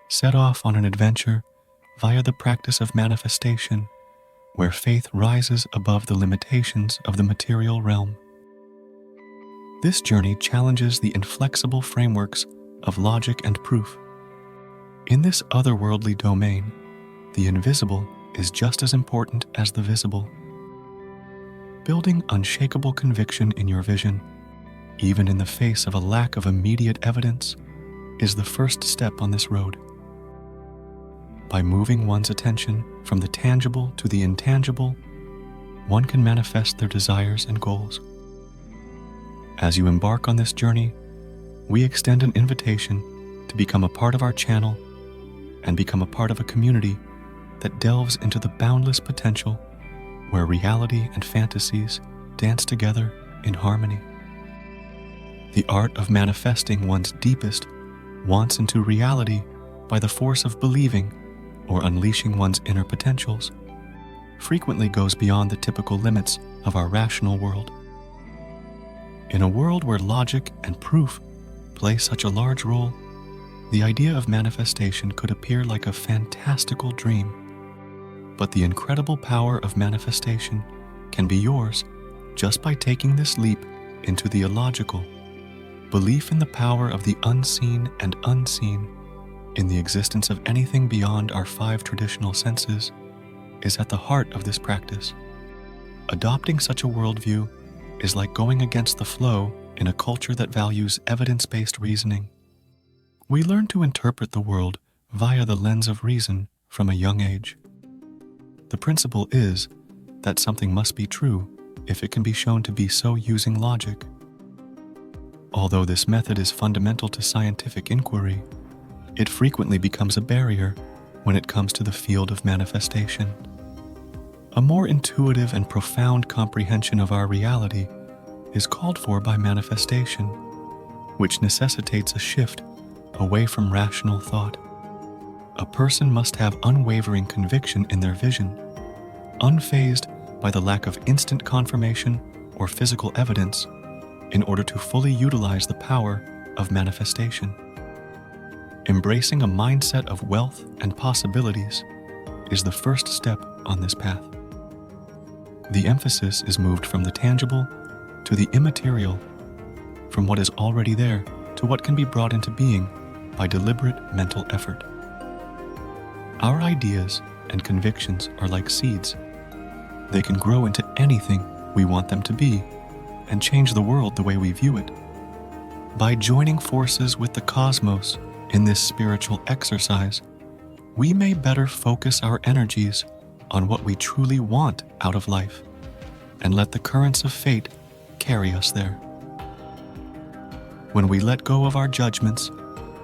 set off on an adventure via the practice of manifestation, where faith rises above the limitations of the material realm. This journey challenges the inflexible frameworks of logic and proof. In this otherworldly domain, the invisible is just as important as the visible. Building unshakable conviction in your vision, even in the face of a lack of immediate evidence, is the first step on this road. By moving one's attention from the tangible to the intangible, one can manifest their desires and goals. As you embark on this journey, we extend an invitation to become a part of our channel and become a part of a community that delves into the boundless potential where reality and fantasies dance together in harmony. The art of manifesting one's deepest wants into reality by the force of believing or unleashing one's inner potentials frequently goes beyond the typical limits of our rational world. In a world where logic and proof play such a large role, the idea of manifestation could appear like a fantastical dream. But the incredible power of manifestation can be yours just by taking this leap into the illogical. Belief in the power of the unseen and unseen, in the existence of anything beyond our 5 traditional senses, is at the heart of this practice. Adopting such a worldview is like going against the flow in a culture that values evidence-based reasoning. We learn to interpret the world via the lens of reason from a young age. The principle is that something must be true if it can be shown to be so using logic. Although this method is fundamental to scientific inquiry, it frequently becomes a barrier when it comes to the field of manifestation. A more intuitive and profound comprehension of our reality is called for by manifestation, which necessitates a shift away from rational thought. A person must have unwavering conviction in their vision, unfazed by the lack of instant confirmation or physical evidence, in order to fully utilize the power of manifestation. Embracing a mindset of wealth and possibilities is the first step on this path. The emphasis is moved from the tangible to the immaterial, from what is already there to what can be brought into being by deliberate mental effort. Our ideas and convictions are like seeds. They can grow into anything we want them to be and change the world the way we view it. By joining forces with the cosmos in this spiritual exercise, we may better focus our energies on what we truly want out of life and let the currents of fate carry us there. When we let go of our judgments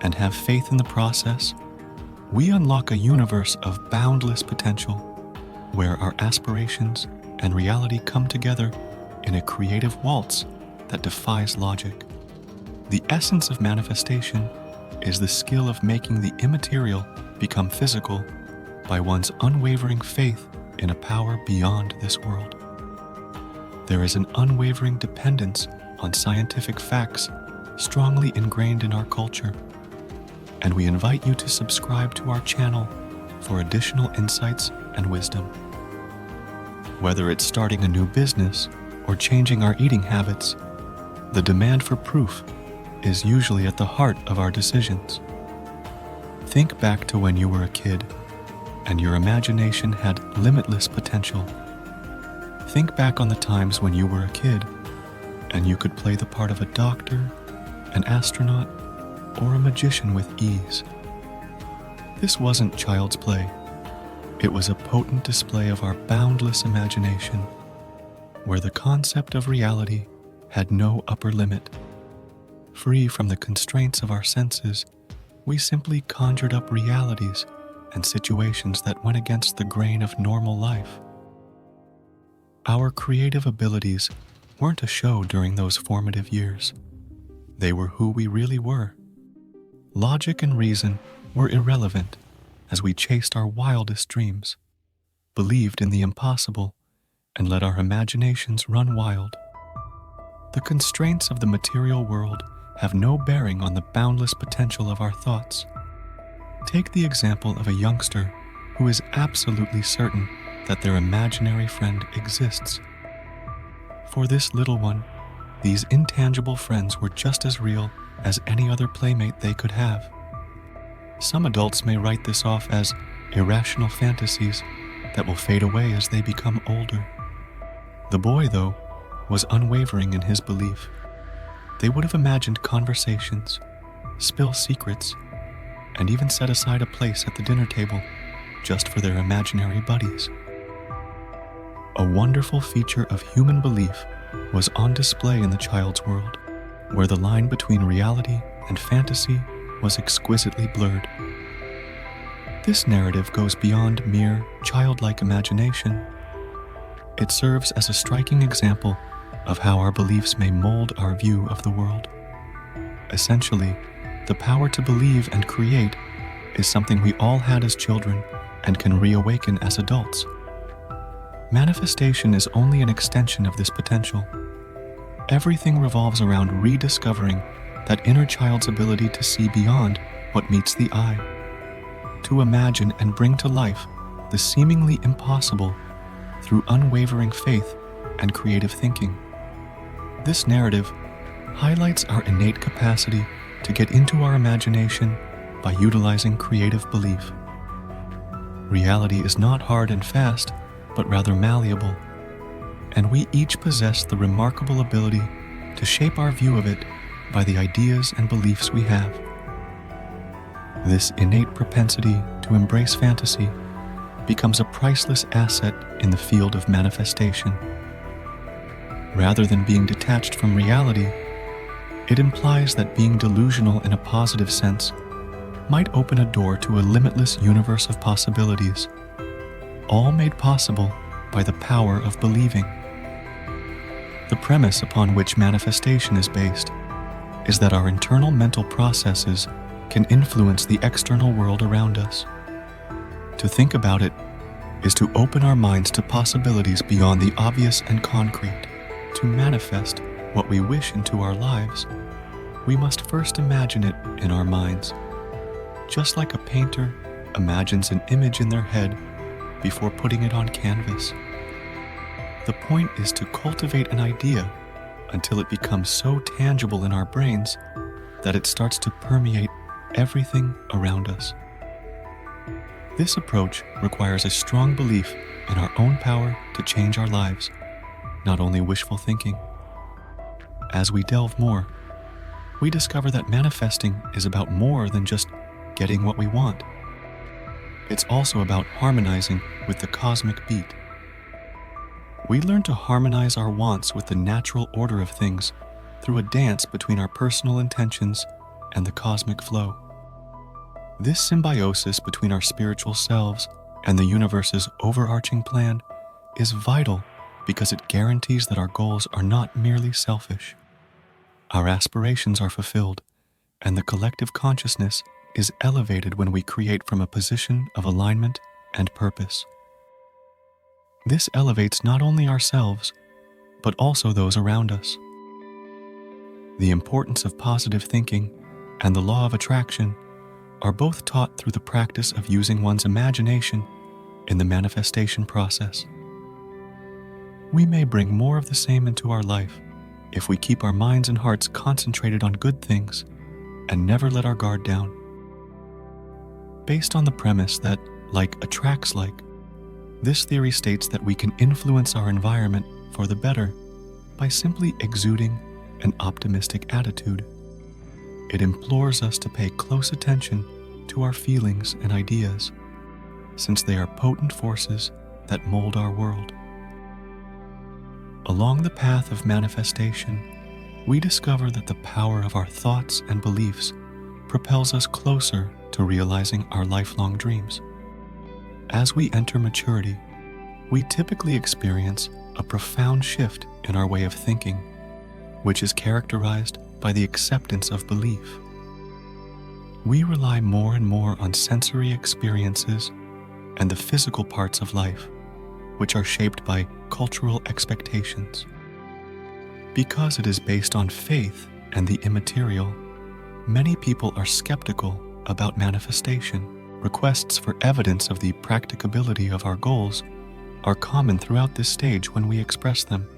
and have faith in the process, we unlock a universe of boundless potential where our aspirations and reality come together in a creative waltz that defies logic. The essence of manifestation is the skill of making the immaterial become physical by one's unwavering faith in a power beyond this world. There is an unwavering dependence on scientific facts strongly ingrained in our culture, and we invite you to subscribe to our channel for additional insights and wisdom. Whether it's starting a new business or changing our eating habits, the demand for proof is usually at the heart of our decisions. Think back to when you were a kid and your imagination had limitless potential. Think back on the times when you were a kid and you could play the part of a doctor, an astronaut, or a magician with ease. This wasn't child's play. It was a potent display of our boundless imagination, where the concept of reality had no upper limit. Free from the constraints of our senses, we simply conjured up realities and situations that went against the grain of normal life. Our creative abilities weren't a show during those formative years. They were who we really were. Logic and reason were irrelevant as we chased our wildest dreams, believed in the impossible, and let our imaginations run wild. The constraints of the material world have no bearing on the boundless potential of our thoughts. Take the example of a youngster who is absolutely certain that their imaginary friend exists. For this little one, these intangible friends were just as real as any other playmate they could have. Some adults may write this off as irrational fantasies that will fade away as they become older. The boy, though, was unwavering in his belief. They would have imagined conversations, spill secrets, and even set aside a place at the dinner table just for their imaginary buddies. A wonderful feature of human belief was on display in the child's world, where the line between reality and fantasy was exquisitely blurred. This narrative goes beyond mere childlike imagination. It serves as a striking example of how our beliefs may mold our view of the world. Essentially, the power to believe and create is something we all had as children and can reawaken as adults. Manifestation is only an extension of this potential. Everything revolves around rediscovering that inner child's ability to see beyond what meets the eye, to imagine and bring to life the seemingly impossible through unwavering faith and creative thinking. This narrative highlights our innate capacity to get into our imagination by utilizing creative belief. Reality is not hard and fast, but rather malleable, and we each possess the remarkable ability to shape our view of it by the ideas and beliefs we have. This innate propensity to embrace fantasy becomes a priceless asset in the field of manifestation. Rather than being detached from reality, it implies that being delusional in a positive sense might open a door to a limitless universe of possibilities, all made possible by the power of believing. The premise upon which manifestation is based is that our internal mental processes can influence the external world around us. To think about it is to open our minds to possibilities beyond the obvious and concrete. To manifest what we wish into our lives, we must first imagine it in our minds, just like a painter imagines an image in their head before putting it on canvas. The point is to cultivate an idea until it becomes so tangible in our brains that it starts to permeate everything around us. This approach requires a strong belief in our own power to change our lives, not only wishful thinking. As we delve more, we discover that manifesting is about more than just getting what we want. It's also about harmonizing with the cosmic beat. We learn to harmonize our wants with the natural order of things through a dance between our personal intentions and the cosmic flow. This symbiosis between our spiritual selves and the universe's overarching plan is vital because it guarantees that our goals are not merely selfish. Our aspirations are fulfilled, and the collective consciousness is elevated when we create from a position of alignment and purpose. This elevates not only ourselves, but also those around us. The importance of positive thinking and the law of attraction are both taught through the practice of using one's imagination in the manifestation process. We may bring more of the same into our life if we keep our minds and hearts concentrated on good things and never let our guard down. Based on the premise that like attracts like, this theory states that we can influence our environment for the better by simply exuding an optimistic attitude. It implores us to pay close attention to our feelings and ideas, since they are potent forces that mold our world. Along the path of manifestation, we discover that the power of our thoughts and beliefs propels us closer to realizing our lifelong dreams. As we enter maturity, we typically experience a profound shift in our way of thinking, which is characterized by the acceptance of belief. We rely more and more on sensory experiences and the physical parts of life, which are shaped by cultural expectations. Because it is based on faith and the immaterial, many people are skeptical about manifestation. Requests for evidence of the practicability of our goals are common throughout this stage when we express them.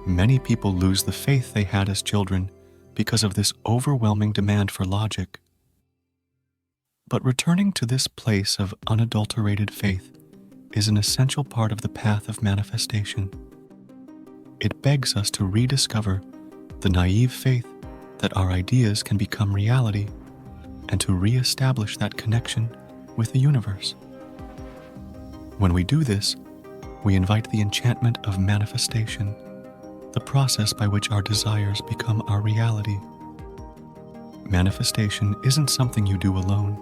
Many people lose the faith they had as children because of this overwhelming demand for logic. But returning to this place of unadulterated faith is an essential part of the path of manifestation. It begs us to rediscover the naive faith that our ideas can become reality and to re-establish that connection with the universe. When we do this, we invite the enchantment of manifestation, the process by which our desires become our reality. Manifestation isn't something you do alone.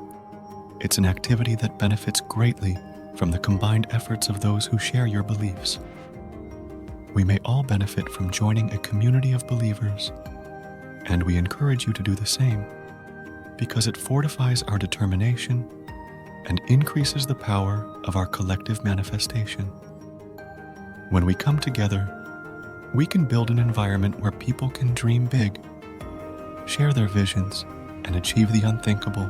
It's an activity that benefits greatly from the combined efforts of those who share your beliefs. We may all benefit from joining a community of believers, and we encourage you to do the same, because it fortifies our determination and increases the power of our collective manifestation. When we come together, we can build an environment where people can dream big, share their visions, and achieve the unthinkable.